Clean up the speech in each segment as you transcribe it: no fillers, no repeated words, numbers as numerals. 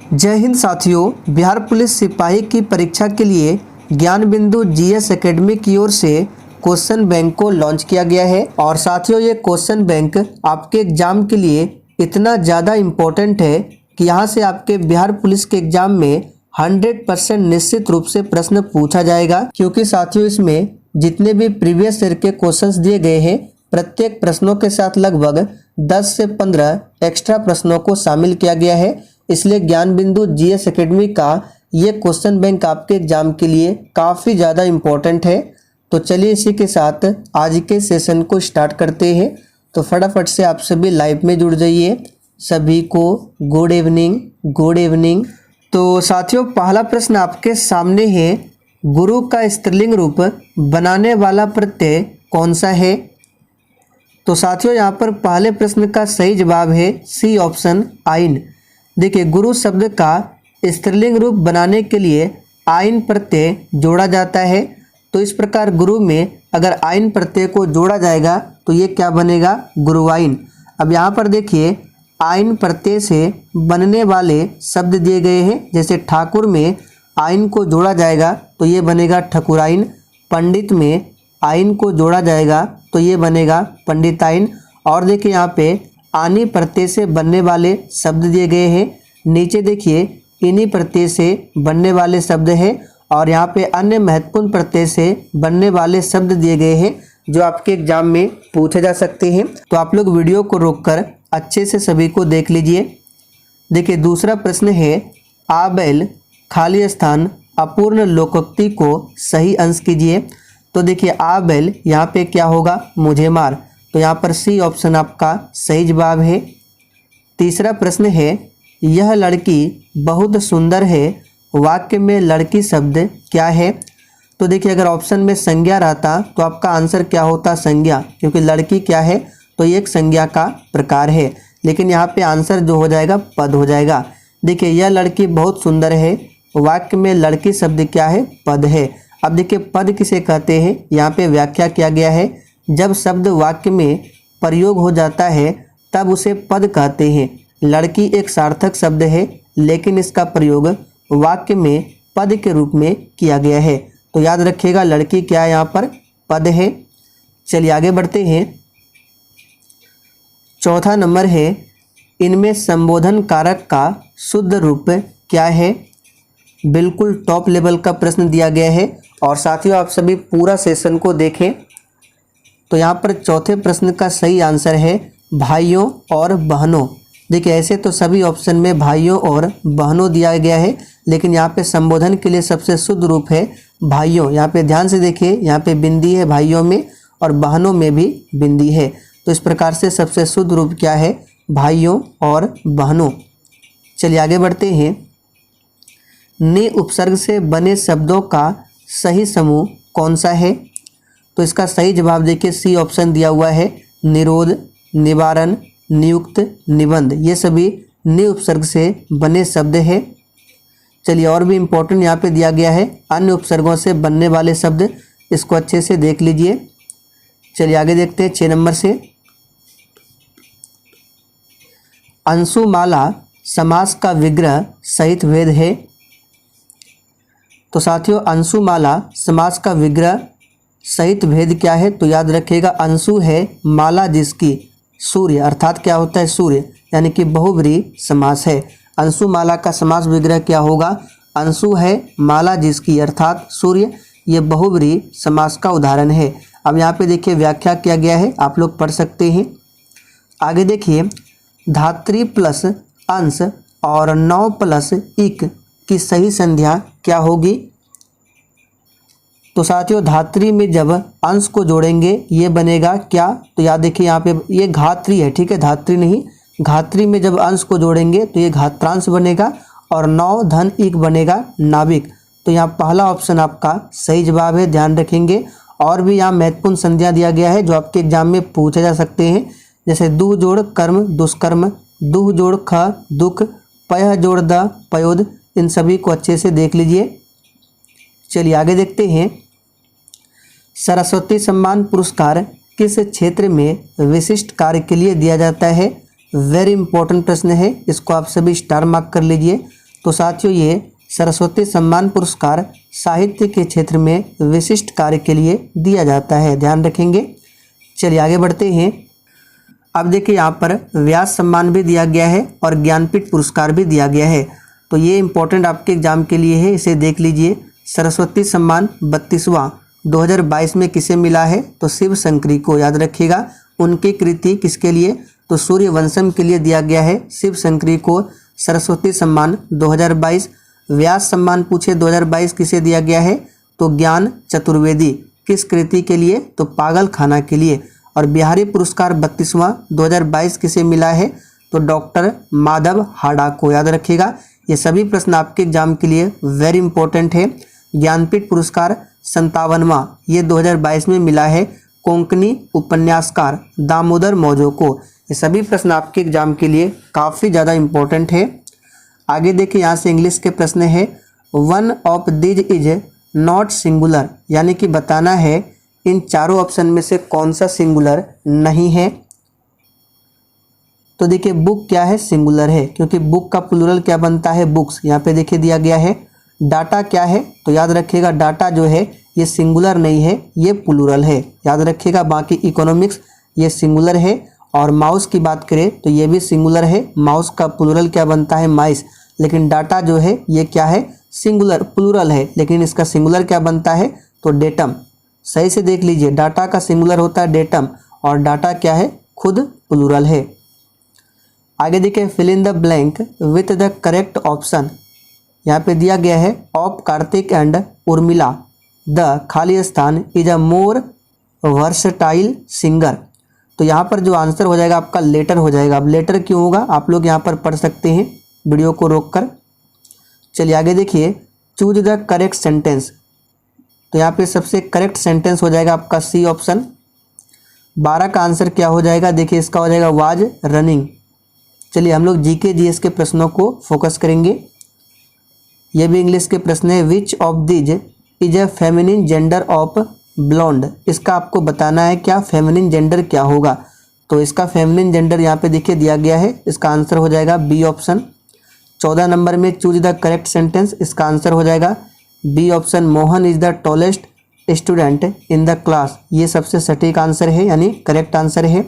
जय हिंद साथियों, बिहार पुलिस सिपाही की परीक्षा के लिए ज्ञान बिंदु जीएस एकेडमी की ओर से क्वेश्चन बैंक को लॉन्च किया गया है। और साथियों, ये क्वेश्चन बैंक आपके एग्जाम के लिए इतना ज़्यादा इम्पोर्टेंट है कि यहाँ से आपके बिहार पुलिस के एग्जाम में 100% निश्चित रूप से प्रश्न पूछा जाएगा। क्योंकि साथियों, इसमें जितने भी प्रीवियस ईयर के क्वेश्चंस दिए गए हैं, प्रत्येक प्रश्नों के साथ लगभग 10 से 15 एक्स्ट्रा प्रश्नों को शामिल किया गया है। इसलिए ज्ञान बिंदु जीएस एकेडमी का ये क्वेश्चन बैंक आपके एग्जाम के लिए काफ़ी ज़्यादा इम्पोर्टेंट है। तो चलिए इसी के साथ आज के सेशन को स्टार्ट करते हैं। तो फटाफट से आप सभी लाइव में जुड़ जाइए। सभी को गुड इवनिंग, गुड इवनिंग। तो साथियों, पहला प्रश्न आपके सामने है, गुरु का स्त्रीलिंग रूप बनाने वाला प्रत्यय कौन सा है? तो साथियों, यहाँ पर पहले प्रश्न का सही जवाब है सी ऑप्शन, आइन। देखिए, गुरु शब्द का स्त्रीलिंग रूप बनाने के लिए आइन प्रत्यय जोड़ा जाता है। तो इस प्रकार गुरु में अगर आइन प्रत्यय को जोड़ा जाएगा तो ये क्या बनेगा? गुरुआइन। अब यहाँ पर देखिए, आइन प्रत्यय से बनने वाले शब्द दिए गए हैं। जैसे ठाकुर में आइन को जोड़ा जाएगा तो ये बनेगा ठकुराइन। पंडित में आइन को जोड़ा जाएगा तो ये बनेगा पंडिताइन। और देखिए, यहाँ पे आनी प्रत्यय से बनने वाले शब्द दिए गए हैं। नीचे देखिए, इन्हीं प्रत्यय से बनने वाले शब्द हैं। और यहाँ पे अन्य महत्वपूर्ण प्रत्यय से बनने वाले शब्द दिए गए हैं जो आपके एग्जाम में पूछे जा सकते हैं। तो आप लोग वीडियो को रोककर अच्छे से सभी को देख लीजिए। देखिए, दूसरा प्रश्न है, आ बैल खाली स्थान अपूर्ण लोकोक्ति को सही अंश कीजिए। तो देखिए, आ बैल यहाँ पे क्या होगा? मुझे मार। तो यहाँ पर सी ऑप्शन आपका सही जवाब है। तीसरा प्रश्न है, यह लड़की बहुत सुंदर है, वाक्य में लड़की शब्द क्या है? तो देखिए, अगर ऑप्शन में संज्ञा रहता तो आपका आंसर क्या होता? संज्ञा। क्योंकि लड़की क्या है? तो ये एक संज्ञा का प्रकार है। लेकिन यहाँ पे आंसर जो हो जाएगा पद हो जाएगा। देखिए, यह लड़की बहुत सुंदर है, वाक्य में लड़की शब्द क्या है? पद है। अब देखिए, पद किसे कहते हैं? यहाँ पे व्याख्या किया गया है, जब शब्द वाक्य में प्रयोग हो जाता है तब उसे पद कहते हैं। लड़की एक सार्थक शब्द है, लेकिन इसका प्रयोग वाक्य में पद के रूप में किया गया है। तो याद रखिएगा, लड़की क्या है? यहाँ पर पद है। चलिए आगे बढ़ते हैं। चौथा नंबर है, इनमें संबोधन कारक का शुद्ध रूप क्या है? बिल्कुल टॉप लेवल का प्रश्न दिया गया है। और साथियों, आप सभी पूरा सेशन को देखें। तो यहाँ पर चौथे प्रश्न का सही आंसर है भाइयों और बहनों। देखिए, ऐसे तो सभी ऑप्शन में भाइयों और बहनों दिया गया है, लेकिन यहाँ पे संबोधन के लिए सबसे शुद्ध रूप है भाइयों। यहाँ पे ध्यान से देखिए, यहाँ पे बिंदी है भाइयों में और बहनों में भी बिंदी है। तो इस प्रकार से सबसे शुद्ध रूप क्या है? भाइयों और बहनों। चलिए आगे बढ़ते हैं। नि उपसर्ग से बने शब्दों का सही समूह कौन सा है? तो इसका सही जवाब देखिए, सी ऑप्शन दिया हुआ है, निरोध, निवारण, नियुक्त, निबंध। ये सभी नि उपसर्ग से बने शब्द है। चलिए, और भी इम्पोर्टेंट यहाँ पे दिया गया है अन्य उपसर्गों से बनने वाले शब्द, इसको अच्छे से देख लीजिए। चलिए आगे देखते हैं 6 नंबर से। अंशुमाला समास का विग्रह सहित भेद है। तो साथियों, अंशुमाला समास का विग्रह सहित भेद क्या है? तो याद रखिएगा, अंशु है माला जिसकी सूर्य, अर्थात क्या होता है? सूर्य, यानी कि बहुव्रीहि समास है। अंशु माला का समास विग्रह क्या होगा? अंशु है माला जिसकी, अर्थात सूर्य। ये बहुव्रीहि समास का उदाहरण है। अब यहाँ पे देखिए, व्याख्या किया गया है, आप लोग पढ़ सकते हैं। आगे देखिए, धात्री प्लस अंश और नौ प्लस इक की सही संध्या क्या होगी? तो साथियों, धात्री में जब अंश को जोड़ेंगे ये बनेगा क्या? तो याद देखिए, यहाँ पे ये घात्री है, ठीक है, धात्री नहीं। घात्री में जब अंश को जोड़ेंगे तो ये घात्रांश बनेगा और नौ धन इक बनेगा नाविक। तो यहाँ पहला ऑप्शन आपका सही जवाब है, ध्यान रखेंगे। और भी यहाँ महत्वपूर्ण संज्ञा दिया गया है जो आपके एग्जाम में पूछे जा सकते हैं। जैसे दू जोड़ कर्म दुष्कर्म, दुह जोड़ ख दुख, पयह जोड़ द पयोद। इन सभी को अच्छे से देख लीजिए। चलिए आगे देखते हैं। सरस्वती सम्मान पुरस्कार किस क्षेत्र में विशिष्ट कार्य के लिए दिया जाता है? वेरी इंपॉर्टेंट प्रश्न है, इसको आप सभी स्टार मार्क कर लीजिए। तो साथियों ये सरस्वती सम्मान पुरस्कार साहित्य के क्षेत्र में विशिष्ट कार्य के लिए दिया जाता है, ध्यान रखेंगे। चलिए आगे बढ़ते हैं। अब देखिए यहाँ पर व्यास सम्मान भी दिया गया है और ज्ञानपीठ पुरस्कार भी दिया गया है, तो ये इंपॉर्टेंट आपके एग्जाम के लिए है, इसे देख लीजिए। सरस्वती सम्मान 32वां 2022 में किसे मिला है? तो शिव शंकरी को, याद रखिएगा। उनकी कृति किसके लिए? तो सूर्यवंशम के लिए दिया गया है। शिव शंकरी को सरस्वती सम्मान 2022। व्यास सम्मान पूछे 2022 किसे दिया गया है? तो ज्ञान चतुर्वेदी, किस कृति के लिए? तो पागल खाना के लिए। और बिहारी पुरस्कार 32वां 2022 किसे मिला है? तो डॉक्टर माधव हाड़ा को, याद रखिएगा। ये सभी प्रश्न आपके एग्जाम के लिए वेरी इंपॉर्टेंट है। ज्ञानपीठ पुरस्कार 57वां ये 2022 में मिला है कोंकणी उपन्यासकार दामोदर मौजो को। ये सभी प्रश्न आपके एग्जाम के लिए काफ़ी ज़्यादा इंपॉर्टेंट है। आगे देखिए, यहाँ से इंग्लिश के प्रश्न है। One of these is not singular, यानी कि बताना है इन चारों ऑप्शन में से कौन सा सिंगुलर नहीं है। तो देखिए बुक क्या है? सिंगुलर है, क्योंकि बुक का प्लूरल क्या बनता है? बुक्स। यहाँ पे देखिए दिया गया है। डाटा क्या है? तो याद रखिएगा डाटा जो है ये सिंगुलर नहीं है, ये प्लूरल है, याद रखिएगा। बाकी इकोनॉमिक्स ये सिंगुलर है। और माउस की बात करें तो ये भी सिंगुलर है, माउस का प्लूरल क्या बनता है? माइस। लेकिन डाटा जो है ये क्या है? सिंगुलर, प्लूरल है, लेकिन इसका सिंगुलर क्या बनता है? तो डेटम। सही से देख लीजिए, डाटा का सिंगुलर होता है डेटम, और डाटा क्या है? खुद प्लूरल है। आगे देखिए, fill in the blank with the correct option. यहाँ पे दिया गया है of Kartik and Urmila the खाली स्थान is a more versatile singer. तो यहाँ पर जो आंसर हो जाएगा आपका लेटर हो जाएगा। अब लेटर क्यों होगा आप लोग यहाँ पर पढ़ सकते हैं वीडियो को रोककर। चलिए आगे देखिए, चूज द करेक्ट सेंटेंस। तो यहाँ पे सबसे करेक्ट सेंटेंस हो जाएगा आपका सी ऑप्शन। 12 का आंसर क्या हो जाएगा? देखिए इसका हो जाएगा वाज रनिंग। चलिए हम लोग जीके जीएस के प्रश्नों को फोकस करेंगे। ये भी इंग्लिश के प्रश्न है। Which of these is a feminine gender of blond. इसका आपको बताना है क्या फेमिनिन जेंडर क्या होगा। तो इसका फेमिनिन जेंडर यहाँ पे देखिए दिया गया है, इसका आंसर हो जाएगा बी ऑप्शन। 14 नंबर में चूज द करेक्ट सेंटेंस, इसका आंसर हो जाएगा B option. Mohan is the tallest student in the class, ये सबसे सटीक आंसर है, यानी करेक्ट आंसर है।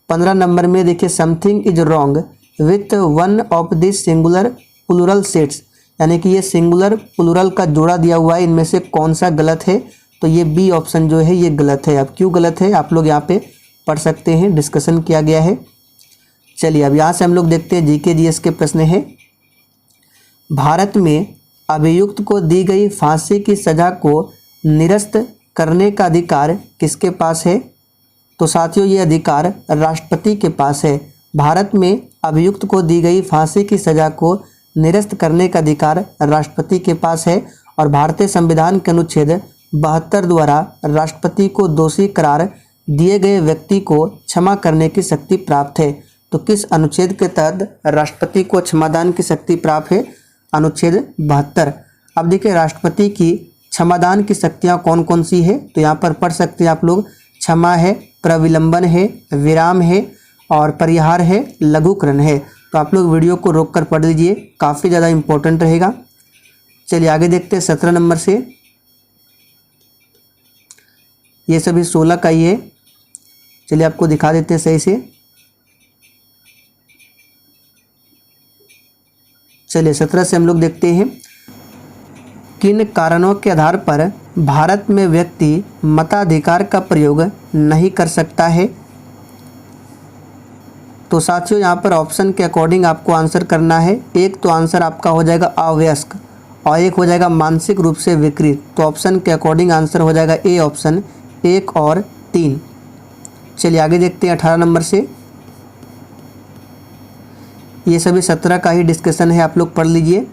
15 नंबर में देखिए something is wrong with one of this singular plural sets, यानी कि ये सिंगुलर प्लूरल का जोड़ा दिया हुआ है, इनमें से कौन सा गलत है? तो ये बी ऑप्शन जो है ये गलत है। अब क्यों गलत है आप लोग यहाँ पे पढ़ सकते हैं, डिस्कशन किया गया है। चलिए अब यहाँ से हम लोग देखते हैं जीके जीएस के प्रश्न है। भारत में अभियुक्त को दी गई फांसी की सजा को निरस्त करने का अधिकार किसके पास है? तो साथियों ये अधिकार राष्ट्रपति के पास है। भारत में अभियुक्त को दी गई फांसी की सजा को निरस्त करने का अधिकार राष्ट्रपति के पास है। और भारतीय संविधान के अनुच्छेद 72 द्वारा राष्ट्रपति को दोषी करार दिए गए व्यक्ति को क्षमा करने की शक्ति प्राप्त है। तो किस अनुच्छेद के तहत राष्ट्रपति को क्षमादान की शक्ति प्राप्त है? अनुच्छेद 72। अब देखिए राष्ट्रपति की क्षमादान की शक्तियाँ कौन कौन सी है? तो यहाँ पर पढ़ सकते हैं आप लोग। क्षमा है, प्रविलंबन है, विराम है और परिहार है, लघुकरण है। तो आप लोग वीडियो को रोककर पढ़ लीजिए, काफ़ी ज़्यादा इम्पोर्टेंट रहेगा। चलिए आगे देखते हैं 17 नंबर से। ये सभी 16 का ही है। चलिए आपको दिखा देते हैं सही से। चलिए 17 से हम लोग देखते हैं। किन कारणों के आधार पर भारत में व्यक्ति मताधिकार का प्रयोग नहीं कर सकता है? तो साथियों यहाँ पर ऑप्शन के अकॉर्डिंग आपको आंसर करना है। एक तो आंसर आपका हो जाएगा अवयस्क और एक हो जाएगा मानसिक रूप से विकृत। तो ऑप्शन के अकॉर्डिंग आंसर हो जाएगा ए ऑप्शन, 1 और 3। चलिए आगे देखते हैं 18 नंबर से। ये सभी 17 का ही डिस्कशन है, आप लोग पढ़ लीजिए।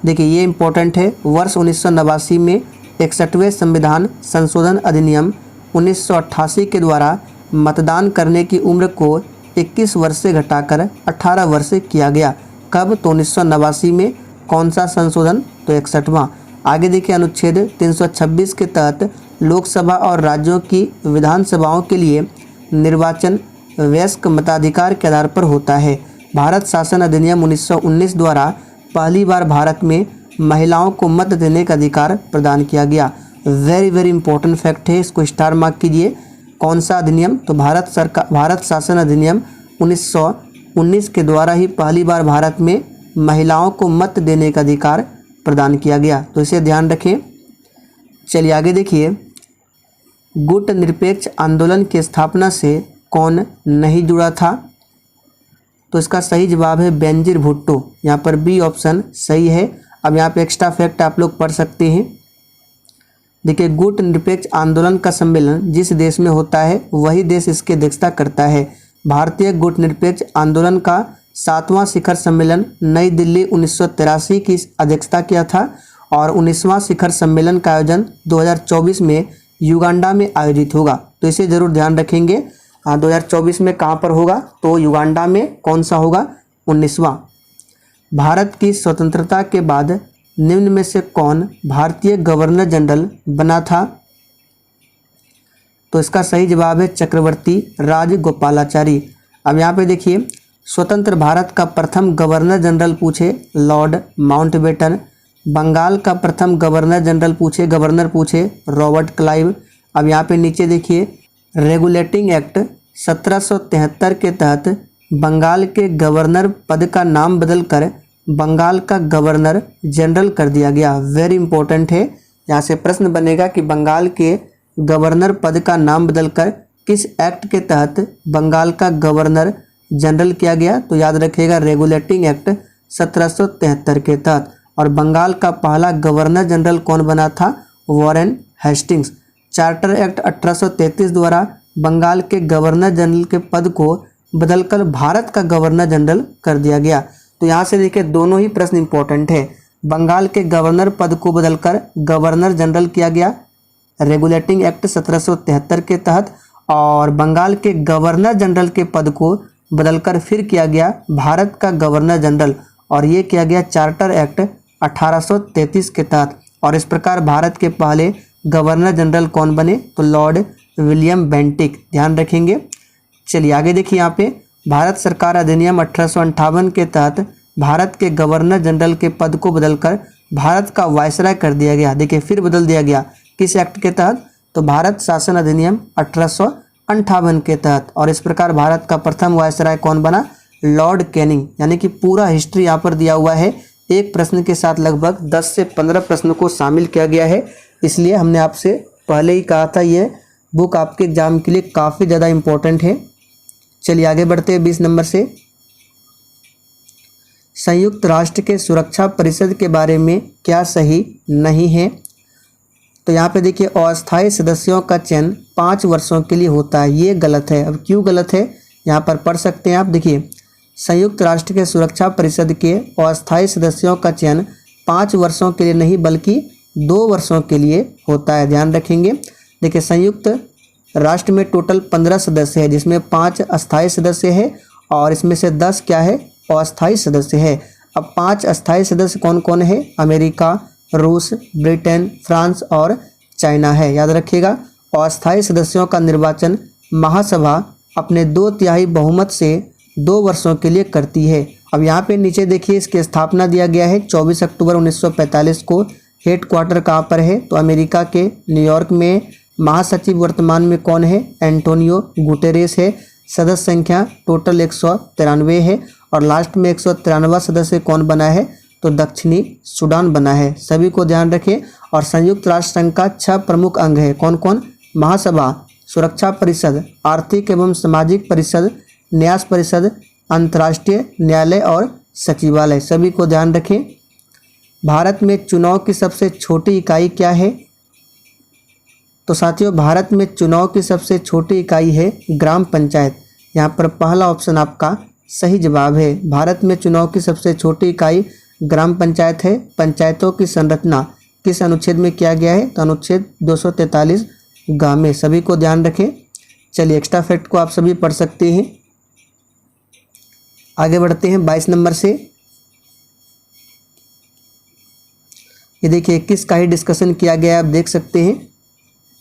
देखिए ये इम्पोर्टेंट है। वर्ष 1989 में 61वें संविधान संशोधन अधिनियम 1988 के द्वारा मतदान करने की उम्र को 21 वर्ष से घटाकर 18 वर्ष किया गया। कब? तो 1989 में। कौन सा संशोधन? तो 61वां। आगे देखिए अनुच्छेद 326 के तहत लोकसभा और राज्यों की विधानसभाओं के लिए निर्वाचन वयस्क मताधिकार के आधार पर होता है। भारत शासन अधिनियम 1919 द्वारा पहली बार भारत में महिलाओं को मत देने का अधिकार प्रदान किया गया। वेरी वेरी इंपॉर्टेंट फैक्ट है, इसको स्टार मार्क कीजिए। कौन सा अधिनियम? तो भारत शासन अधिनियम 1919 के द्वारा ही पहली बार भारत में महिलाओं को मत देने का अधिकार प्रदान किया गया, तो इसे ध्यान रखें। चलिए आगे देखिए, गुट निरपेक्ष आंदोलन की स्थापना से कौन नहीं जुड़ा था? तो इसका सही जवाब है बेनजीर भुट्टो। यहाँ पर बी ऑप्शन सही है। अब यहाँ पे एक्स्ट्रा फैक्ट आप लोग पढ़ सकते हैं। देखिए, गुट निरपेक्ष आंदोलन का सम्मेलन जिस देश में होता है वही देश इसकी अध्यक्षता करता है। भारतीय गुट निरपेक्ष आंदोलन का 7वां शिखर सम्मेलन नई दिल्ली 1983 की अध्यक्षता किया था और 19वां शिखर सम्मेलन का आयोजन 2024 में युगांडा में आयोजित होगा, तो इसे जरूर ध्यान रखेंगे। 2024 में कहाँ पर होगा? तो युगांडा में। कौन सा होगा? 19वां। भारत की स्वतंत्रता के बाद निम्न में से कौन भारतीय गवर्नर जनरल बना था? तो इसका सही जवाब है चक्रवर्ती राजगोपालाचारी। अब यहाँ पे देखिए, स्वतंत्र भारत का प्रथम गवर्नर जनरल पूछे लॉर्ड माउंटबेटन। बंगाल का प्रथम गवर्नर पूछे रॉबर्ट क्लाइव। अब यहाँ पे नीचे देखिए, रेगुलेटिंग एक्ट 1773 के तहत बंगाल के गवर्नर पद का नाम बदलकर बंगाल का गवर्नर जनरल कर दिया गया। वेरी इंपॉर्टेंट है, यहाँ से प्रश्न बनेगा कि बंगाल के गवर्नर पद का नाम बदलकर किस एक्ट के तहत बंगाल का गवर्नर जनरल किया गया? तो याद रखिएगा रेगुलेटिंग एक्ट 1773 के तहत। और बंगाल का पहला गवर्नर जनरल कौन बना था? Warren Hastings. चार्टर एक्ट 1833 द्वारा बंगाल के गवर्नर जनरल के पद को बदलकर भारत का गवर्नर जनरल कर दिया गया। तो यहाँ से देखिए, दोनों ही प्रश्न इंपॉर्टेंट है। बंगाल के गवर्नर पद को बदलकर गवर्नर जनरल किया गया रेगुलेटिंग एक्ट 1773 के तहत, और बंगाल के गवर्नर जनरल के पद को बदलकर फिर किया गया भारत का गवर्नर जनरल, और ये किया गया चार्टर एक्ट 1833 के तहत। और इस प्रकार भारत के पहले गवर्नर जनरल कौन बने? तो लॉर्ड विलियम बेंटिक। ध्यान रखेंगे। चलिए आगे देखिए, यहाँ पे भारत सरकार अधिनियम 1858 के तहत भारत के गवर्नर जनरल के पद को बदलकर भारत का वायसराय कर दिया गया। देखिए, फिर बदल दिया गया किस एक्ट के तहत? तो भारत शासन अधिनियम 1858 के तहत। और इस प्रकार भारत का प्रथम वायसराय कौन बना? Lord Canning. यानी कि पूरा हिस्ट्री यहाँ पर दिया हुआ है। एक प्रश्न के साथ लगभग 10 से 15 प्रश्नों को शामिल किया गया है, इसलिए हमने आपसे पहले ही कहा था ये बुक आपके एग्जाम के लिए काफ़ी ज़्यादा इम्पोर्टेंट है। चलिए आगे बढ़ते हैं 20 नंबर से। संयुक्त राष्ट्र के सुरक्षा परिषद के बारे में क्या सही नहीं है? तो यहाँ पे देखिए, अस्थायी सदस्यों का चयन 5 वर्षों के लिए होता है, ये गलत है। अब क्यों गलत है यहाँ पर पढ़ सकते हैं आप। देखिए, संयुक्त राष्ट्र के सुरक्षा परिषद के अस्थायी सदस्यों का चयन 5 वर्षों के लिए नहीं बल्कि 2 वर्षों के लिए होता है। ध्यान रखेंगे। देखिए, संयुक्त राष्ट्र में टोटल 15 सदस्य है, जिसमें 5 अस्थायी सदस्य है और इसमें से 10 क्या है? अस्थायी सदस्य है। अब 5 अस्थायी सदस्य कौन कौन है? अमेरिका, रूस, ब्रिटेन, फ्रांस और चाइना है। याद रखिएगा। अस्थायी सदस्यों का निर्वाचन महासभा अपने 2/3 बहुमत से 2 वर्षों के लिए करती है। अब यहाँ पे नीचे देखिए, इसकी स्थापना दिया गया है 24 अक्टूबर 1945 को। हेड क्वार्टर कहाँ पर है? तो अमेरिका के न्यूयॉर्क में। महासचिव वर्तमान में कौन है? एंटोनियो गुटेरेस है। सदस्य संख्या टोटल 193 है और लास्ट में 193वां सदस्य कौन बना है? तो दक्षिणी सूडान बना है। सभी को ध्यान रखें। और संयुक्त राष्ट्र संघ का 6 प्रमुख अंग है। कौन कौन? महासभा, सुरक्षा परिषद, आर्थिक एवं सामाजिक परिषद, न्यास परिषद, अंतर्राष्ट्रीय न्यायालय और सचिवालय। सभी को ध्यान रखें। भारत में चुनाव की सबसे छोटी इकाई क्या है? तो साथियों, भारत में चुनाव की सबसे छोटी इकाई है ग्राम पंचायत। यहाँ पर पहला ऑप्शन आपका सही जवाब है। भारत में चुनाव की सबसे छोटी इकाई ग्राम पंचायत है। पंचायतों की संरचना किस अनुच्छेद में किया गया है? तो अनुच्छेद 243 ग में। सभी को ध्यान रखें। चलिए, एक्स्ट्रा फैक्ट को आप सभी पढ़ सकते हैं। आगे बढ़ते हैं 22 नंबर से। ये देखिए, 21 का ही डिस्कशन किया गया है, आप देख सकते हैं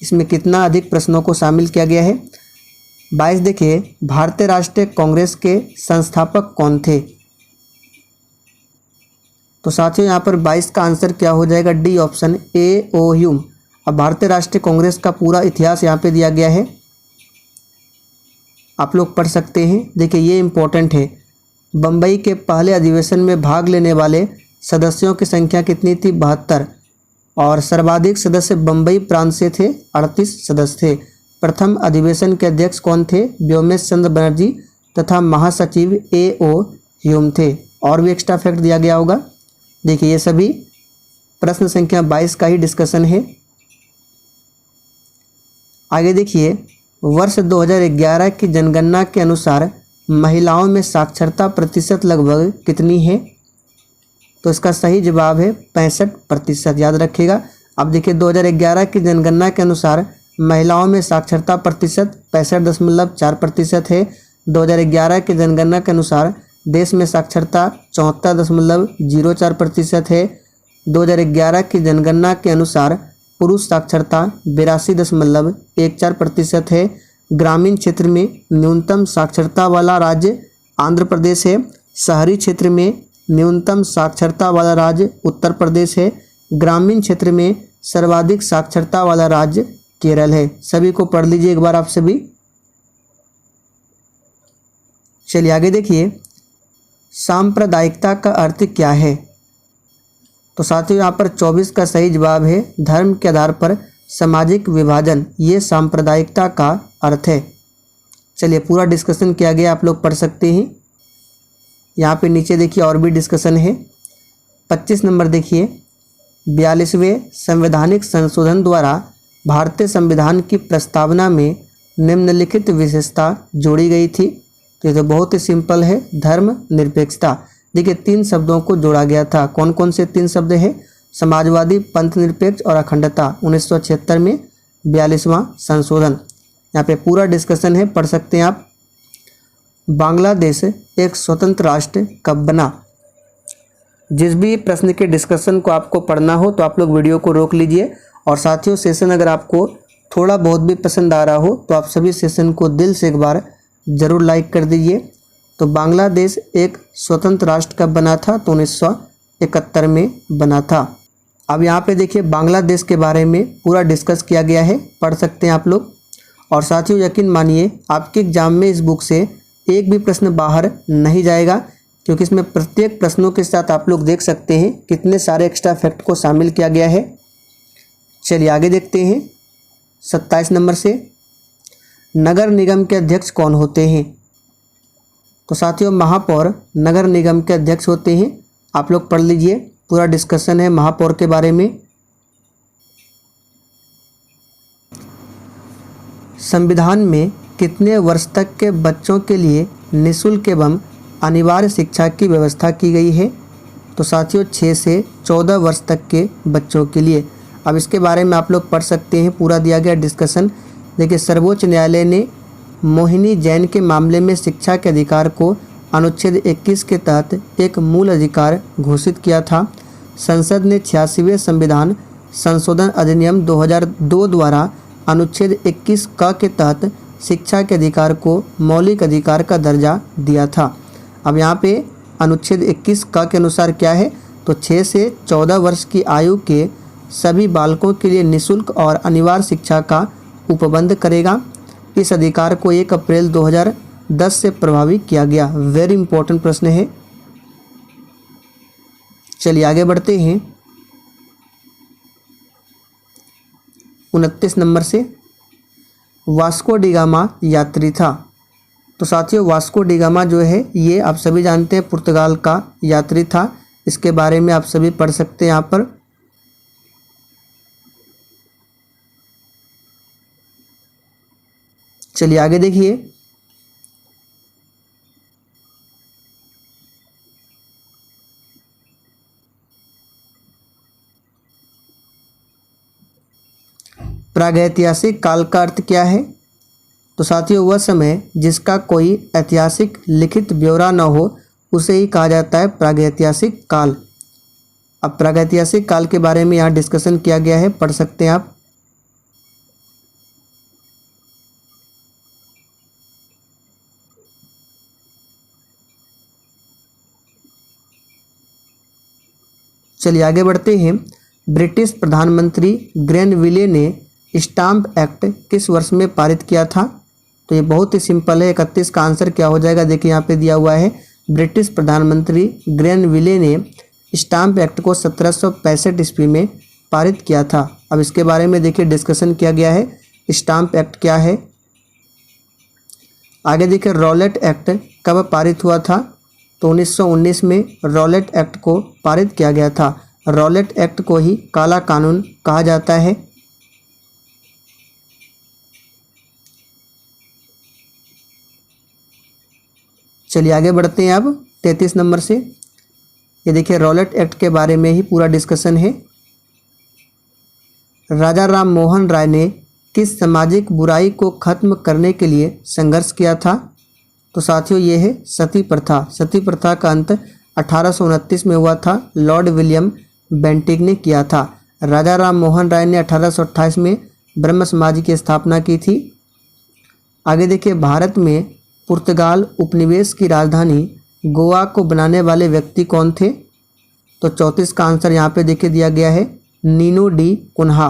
इसमें कितना अधिक प्रश्नों को शामिल किया गया है। 22 देखिए, भारतीय राष्ट्रीय कांग्रेस के संस्थापक कौन थे? तो साथियों यहाँ पर 22 का आंसर क्या हो जाएगा, डी ऑप्शन AO ह्यूम। अब भारतीय राष्ट्रीय कांग्रेस का पूरा इतिहास यहाँ पे दिया गया है, आप लोग पढ़ सकते हैं। देखिए ये इम्पोर्टेंट है। बम्बई के पहले अधिवेशन में भाग लेने वाले सदस्यों की संख्या कितनी थी, 72, और सर्वाधिक सदस्य बम्बई प्रांत से थे, 38 सदस्य थे। प्रथम अधिवेशन के अध्यक्ष कौन थे, व्योमेश चंद्र बनर्जी तथा महासचिव AO ह्यूम थे। और भी एक्स्ट्रा फैक्ट दिया गया होगा। देखिए ये सभी प्रश्न संख्या 22 का ही डिस्कशन है। आगे देखिए, वर्ष 2011 की जनगणना के अनुसार महिलाओं में साक्षरता प्रतिशत लगभग कितनी है, तो इसका सही जवाब है 65%, याद रखिएगा। अब देखिए 2011 की जनगणना के अनुसार महिलाओं में साक्षरता प्रतिशत 65.4% है। 2011 की जनगणना के अनुसार देश में साक्षरता 74.04% है। 2011 की जनगणना के अनुसार पुरुष साक्षरता 82.14% है। ग्रामीण क्षेत्र में न्यूनतम साक्षरता वाला राज्य आंध्र प्रदेश है। शहरी क्षेत्र में न्यूनतम साक्षरता वाला राज्य उत्तर प्रदेश है। ग्रामीण क्षेत्र में सर्वाधिक साक्षरता वाला राज्य केरल है। सभी को पढ़ लीजिए एक बार आप सभी। चलिए आगे देखिए, सांप्रदायिकता का अर्थ क्या है, तो साथियों यहाँ पर 24 का सही जवाब है धर्म के आधार पर सामाजिक विभाजन, ये सांप्रदायिकता का अर्थ है। चलिए पूरा डिस्कशन किया गया, आप लोग पढ़ सकते हैं। यहाँ पे नीचे देखिए और भी डिस्कशन है। 25 नंबर देखिए, 42वें संवैधानिक संशोधन द्वारा भारतीय संविधान की प्रस्तावना में निम्नलिखित विशेषता जोड़ी गई थी। तो ये तो बहुत ही सिंपल है, धर्मनिरपेक्षता। देखिए 3 शब्दों को जोड़ा गया था। कौन कौन से 3 शब्द हैं, समाजवादी, पंथ निरपेक्ष और अखंडता। 1976 में 42वां संशोधन। यहाँ पे पूरा डिस्कशन है, पढ़ सकते हैं आप। बांग्लादेश एक स्वतंत्र राष्ट्र कब बना। जिस भी प्रश्न के डिस्कशन को आपको पढ़ना हो तो आप लोग वीडियो को रोक लीजिए। और साथियों सेशन अगर आपको थोड़ा बहुत भी पसंद आ रहा हो तो आप सभी सेशन को दिल से एक बार ज़रूर लाइक कर दीजिए। तो बांग्लादेश एक स्वतंत्र राष्ट्र कब बना था, तो 1971 में बना था। अब यहाँ पे देखिए बांग्लादेश के बारे में पूरा डिस्कस किया गया है, पढ़ सकते हैं आप लोग। और साथियों यकीन मानिए आपके एग्जाम में इस बुक से एक भी प्रश्न बाहर नहीं जाएगा, क्योंकि इसमें प्रत्येक प्रश्नों के साथ आप लोग देख सकते हैं कितने सारे एक्स्ट्रा फैक्ट को शामिल किया गया है। चलिए आगे देखते हैं 27 नंबर से, नगर निगम के अध्यक्ष कौन होते हैं। तो साथियों महापौर नगर निगम के अध्यक्ष होते हैं। आप लोग पढ़ लीजिए, पूरा डिस्कशन है महापौर के बारे में। संविधान में कितने वर्ष तक के बच्चों के लिए निःशुल्क एवं अनिवार्य शिक्षा की व्यवस्था की गई है, तो साथियों 6 से 14 वर्ष तक के बच्चों के लिए। अब इसके बारे में आप लोग पढ़ सकते हैं, पूरा दिया गया डिस्कशन। देखिए सर्वोच्च न्यायालय ने मोहिनी जैन के मामले में शिक्षा के अधिकार को अनुच्छेद 21 के तहत एक मूल अधिकार घोषित किया था। संसद ने 86वें संविधान संशोधन अधिनियम 2002 द्वारा अनुच्छेद 21 क के तहत शिक्षा के अधिकार को मौलिक अधिकार का दर्जा दिया था। अब यहाँ पे अनुच्छेद 21 क के अनुसार क्या है, तो 6 से 14 वर्ष की आयु के सभी बालकों के लिए निःशुल्क और अनिवार्य शिक्षा का उपबंध करेगा। इस अधिकार को 1 अप्रैल 2010 से प्रभावी किया गया। वेरी इंपॉर्टेंट प्रश्न है। चलिए आगे बढ़ते हैं 29 नंबर से, वास्को डी गामा यात्री था। तो साथियों वास्को डी गामा जो है ये आप सभी जानते हैं पुर्तगाल का यात्री था। इसके बारे में आप सभी पढ़ सकते हैं यहाँ पर। चलिए आगे देखिए, प्रागैतिहासिक काल का अर्थ क्या है, तो साथियों वह समय जिसका कोई ऐतिहासिक लिखित ब्यौरा न हो उसे ही कहा जाता है प्रागैतिहासिक काल। अब प्रागैतिहासिक काल के बारे में यहाँ डिस्कशन किया गया है, पढ़ सकते हैं आप। चलिए आगे बढ़ते हैं। ब्रिटिश प्रधानमंत्री ग्रेनविले ने स्टाम्प एक्ट किस वर्ष में पारित किया था? तो ये बहुत ही सिंपल है। 31 का आंसर क्या हो जाएगा? देखिए यहाँ पे दिया हुआ है, ब्रिटिश प्रधानमंत्री ग्रेनविले ने स्टाम्प एक्ट को 1765 ईस्वी में पारित किया था। अब इसके बारे में देखिए डिस्कशन किया गया है, स्टाम्प एक्ट क्या है। आगे देखिए रॉलेट एक्ट कब पारित हुआ था? तो 1919 में रॉलेट एक्ट को पारित किया गया था। रॉलेट एक्ट को ही काला कानून कहा जाता है। चलिए आगे बढ़ते हैं। अब 33 नंबर से ये देखिए रॉलेट एक्ट के बारे में ही पूरा डिस्कशन है। राजा राम मोहन राय ने किस सामाजिक बुराई को खत्म करने के लिए संघर्ष किया था? तो साथियों ये है सती प्रथा। सती प्रथा का अंत 1829 में हुआ था, लॉर्ड विलियम बेंटिक ने किया था। राजा राम मोहन राय ने 1828 में ब्रह्म समाज की स्थापना की थी। आगे देखिए भारत में पुर्तगाल उपनिवेश की राजधानी गोवा को बनाने वाले व्यक्ति कौन थे? तो 34 का आंसर यहाँ पे देखिए दिया गया है, नीनो डी कुन्हा।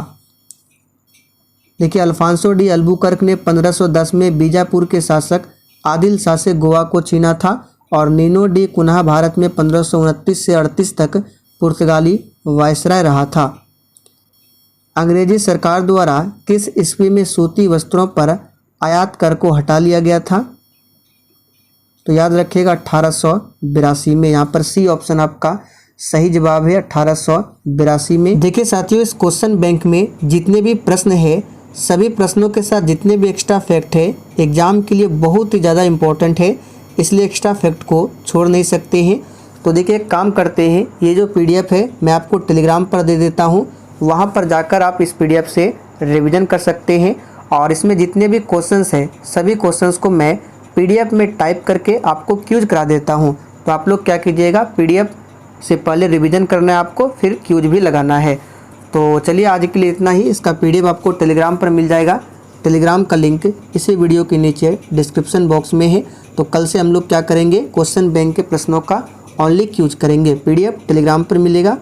देखिए अल्फांसो डी अल्बुकर्क ने 1510 में बीजापुर के शासक आदिल शाह से गोवा को छीना था और नीनो डी कुन्हा भारत में 1529 से 38 तक पुर्तगाली वायसराय रहा था। अंग्रेजी सरकार द्वारा किस ईस्वी में सूती वस्त्रों पर आयात कर को हटा लिया गया था? तो याद रखिएगा 1882 में। यहाँ पर सी ऑप्शन आपका सही जवाब है, 1882 में। देखिए साथियों इस क्वेश्चन बैंक में जितने भी प्रश्न है, सभी प्रश्नों के साथ जितने भी एक्स्ट्रा फैक्ट है एग्जाम के लिए बहुत ही ज़्यादा इम्पोर्टेंट है, इसलिए एक्स्ट्रा फैक्ट को छोड़ नहीं सकते हैं। तो देखिए एक काम करते हैं, ये जो PDF है मैं आपको टेलीग्राम पर दे देता हूँ, वहाँ पर जाकर आप इस PDF से रिवीजन कर सकते हैं और इसमें जितने भी क्वेश्चंस हैं सभी क्वेश्चंस को मैं PDF में टाइप करके आपको क्यूज करा देता हूँ। तो आप लोग क्या कीजिएगा, PDF से पहले रिवीजन करना है आपको, फिर क्यूज भी लगाना है। तो चलिए आज के लिए इतना ही। इसका PDF आपको टेलीग्राम पर मिल जाएगा। टेलीग्राम का लिंक इसी वीडियो के नीचे डिस्क्रिप्शन बॉक्स में है। तो कल से हम लोग क्या करेंगे, क्वेश्चन बैंक के प्रश्नों का ओनली क्यूज करेंगे। PDF टेलीग्राम पर मिलेगा।